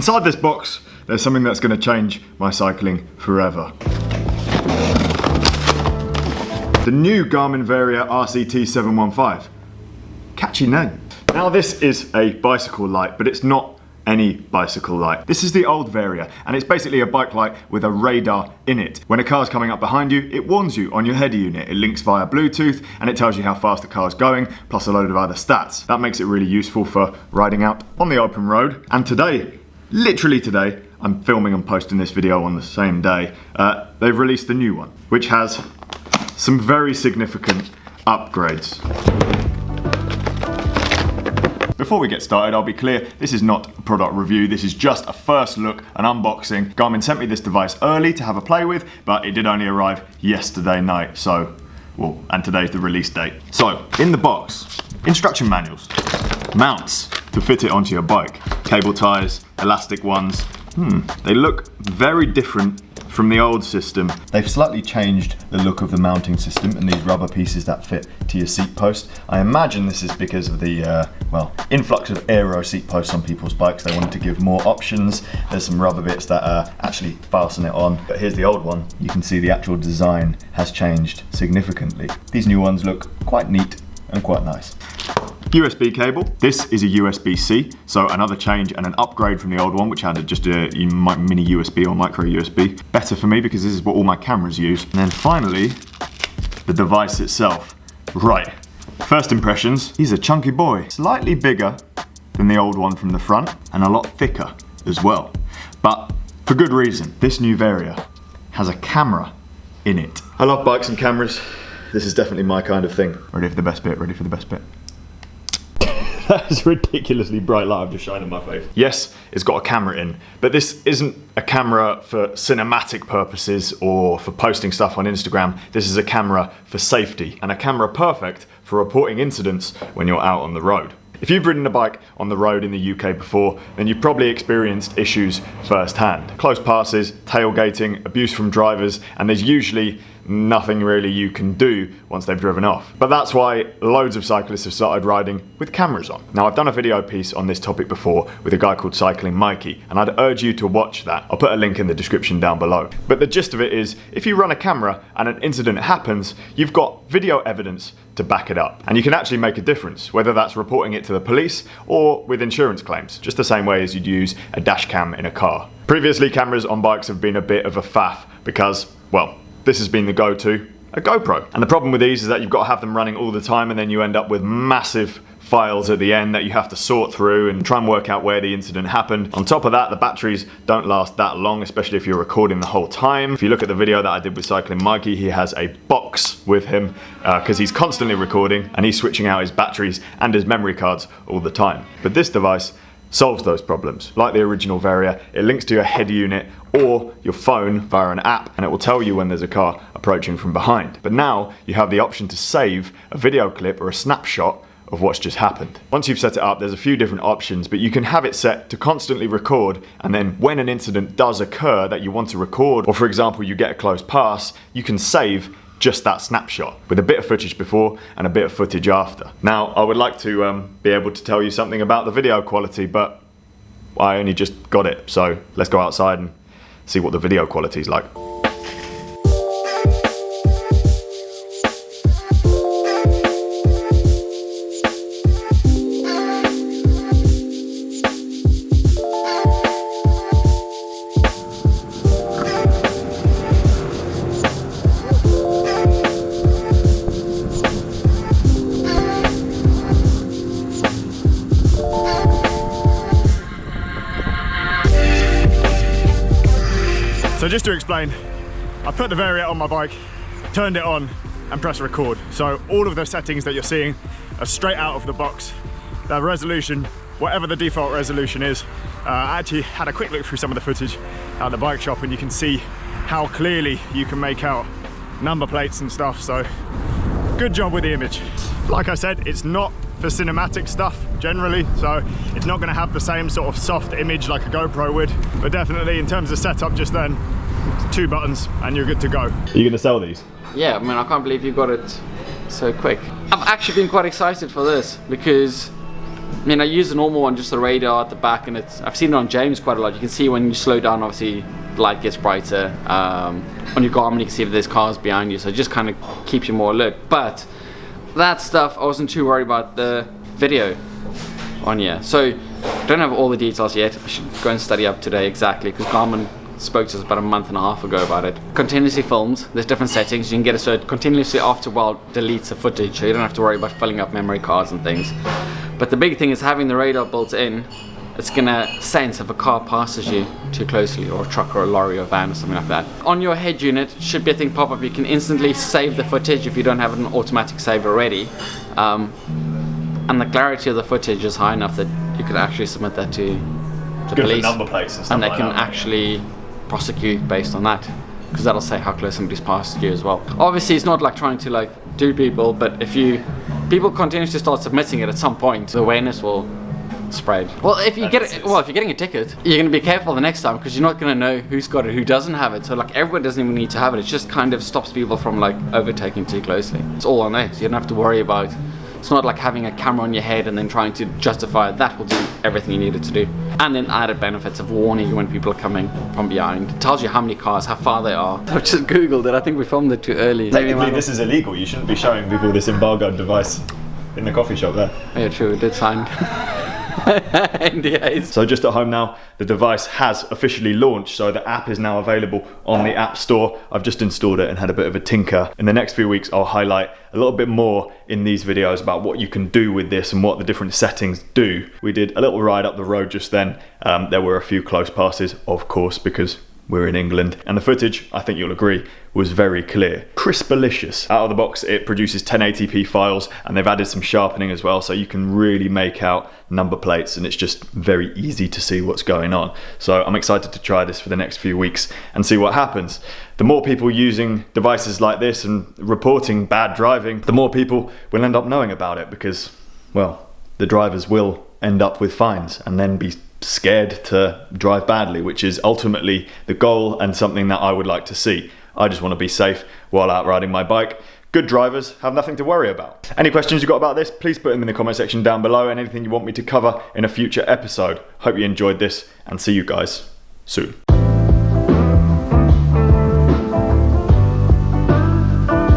Inside this box, there's something that's going to change my cycling forever. The new Garmin Varia RCT715. Catchy name. Now this is a bicycle light, but it's not any bicycle light. This is the old Varia, and it's basically a bike light with a radar in it. When a car's coming up behind you, it warns you on your header unit. It links via Bluetooth, and it tells you how fast the car's going, plus a load of other stats. That makes it really useful for riding out on the open road. And today, literally today, I'm filming and posting this video on the same day. They've released the new one, which has some very significant upgrades. Before we get started, I'll be clear, this is not a product review, this is just a first look, an unboxing. Garmin sent me this device early to have a play with, but it did only arrive yesterday night, so, well, and today's the release date. So, in the box, instruction manuals, mounts to fit it onto your bike, cable ties, elastic ones. They look very different from the old system. They've slightly changed the look of the mounting system and these rubber pieces that fit to your seat post. I imagine this is because of the well, influx of aero seat posts on people's bikes. They wanted to give more options. There's some rubber bits that actually fasten it on. But here's the old one. You can see the actual design has changed significantly. These new ones look quite neat and quite nice. USB cable. This is a USB-C, so another change and an upgrade from the old one, which had just a mini USB or micro USB. Better for me because this is what all my cameras use. And then finally, the device itself. Right, first impressions, he's a chunky boy. Slightly bigger than the old one from the front and a lot thicker as well. But for good reason, this new Varia has a camera in it. I love bikes and cameras. This is definitely my kind of thing. Ready for the best bit, ready for the best bit. That's ridiculously bright light I've just shined in my face. Yes, it's got a camera in, but this isn't a camera for cinematic purposes or for posting stuff on Instagram. This is a camera for safety, and a camera perfect for reporting incidents when you're out on the road. If you've ridden a bike on the road in the UK before, then you've probably experienced issues firsthand. Close passes, tailgating, abuse from drivers, and there's usually nothing really you can do once they've driven off. But that's why loads of cyclists have started riding with cameras on. Now, I've done a video piece on this topic before with a guy called Cycling Mikey, and I'd urge you to watch that. I'll put a link in the description down below. But the gist of it is, if you run a camera and an incident happens, you've got video evidence to back it up. And you can actually make a difference, whether that's reporting it to the police or with insurance claims, just the same way as you'd use a dash cam in a car. Previously, cameras on bikes have been a bit of a faff because, well, this has been the go-to, a GoPro. And the problem with these is that you've got to have them running all the time, and then you end up with massive files at the end that you have to sort through and try and work out where the incident happened. On top of that, the batteries don't last that long, especially if you're recording the whole time. If you look at the video that I did with Cycling Mikey, he has a box with him because he's constantly recording and he's switching out his batteries and his memory cards all the time. But this device solves those problems. Like the original Varia, it links to your header unit or your phone via an app, and it will tell you when there's a car approaching from behind. But now you have the option to save a video clip or a snapshot of what's just happened. Once you've set it up, there's a few different options, but you can have it set to constantly record, and then when an incident does occur that you want to record, or for example you get a close pass, you can save just that snapshot with a bit of footage before and a bit of footage after. Now, I would like to be able to tell you something about the video quality, but I only just got it, so let's go outside and see what the video quality is like. So just to explain, I put the Varia on my bike, turned it on and pressed record. So all of the settings that you're seeing are straight out of the box. The resolution, whatever the default resolution is, I actually had a quick look through some of the footage at the bike shop and you can see how clearly you can make out number plates and stuff. So good job with the image. Like I said, it's not for cinematic stuff generally, so it's not going to have the same sort of soft image like a GoPro would, but definitely in terms of setup just then, 2 buttons and you're good to go. Are you going to sell these? Yeah, I mean, I can't believe you got it so quick. I've actually been quite excited for this because I mean, I use the normal one, just the radar at the back, and I've seen it on James quite a lot. You can see when you slow down, obviously the light gets brighter. On your Garmin you can see if there's cars behind you, so it just kind of keeps you more alert. But that stuff, I wasn't too worried about the video on here. So don't have all the details yet. I should go and study up today exactly, because Garmin spoke to us about a month and a half ago about it. Continuously filmed, there's different settings. You can get it so it continuously after a while deletes the footage, so you don't have to worry about filling up memory cards and things. But the big thing is having the radar built in. It's gonna sense if a car passes you too closely, or a truck or a lorry or a van or something like that. On your head unit should be a thing pop up. You can instantly save the footage if you don't have an automatic save already. And the clarity of the footage is high enough that you could actually submit that to the police. Number plates and stuff, and they like can that, actually prosecute based on that, because that'll say how close somebody's passed you as well. Obviously it's not like trying to like do people, but if people continue to start submitting it, at some point the awareness will spread. Well, if you're getting a ticket, you're going to be careful the next time, because you're not going to know who's got it, who doesn't have it. So like everyone doesn't even need to have it. It just kind of stops people from like overtaking too closely. It's all on there, so you don't have to worry about. It's not like having a camera on your head and then trying to justify it. That will do everything you need it to do. And then added benefits of warning you when people are coming from behind. It tells you how many cars, how far they are. I've just googled it. I think we filmed it too early. Technically this is illegal. You shouldn't be showing people this embargoed device in the coffee shop there. Yeah, true, it did sign NDAs. So just at home now, the device has officially launched, so the app is now available on the App Store. I've just installed it and had a bit of a tinker. In the next few weeks I'll highlight a little bit more in these videos about what you can do with this and what the different settings do. We did a little ride up the road just then. There were a few close passes, of course, because we're in England, and the footage, I think you'll agree, was very clear. Crispalicious. Out of the box, it produces 1080p files, and they've added some sharpening as well, so you can really make out number plates, and it's just very easy to see what's going on. So I'm excited to try this for the next few weeks and see what happens. The more people using devices like this and reporting bad driving, the more people will end up knowing about it, because, well, the drivers will end up with fines and then be scared to drive badly, which is ultimately the goal and something that I would like to see. I just want to be safe while out riding my bike. Good drivers have nothing to worry about. Any questions you got about this, please put them in the comment section down below, and anything you want me to cover in a future episode. Hope you enjoyed this, and see you guys soon.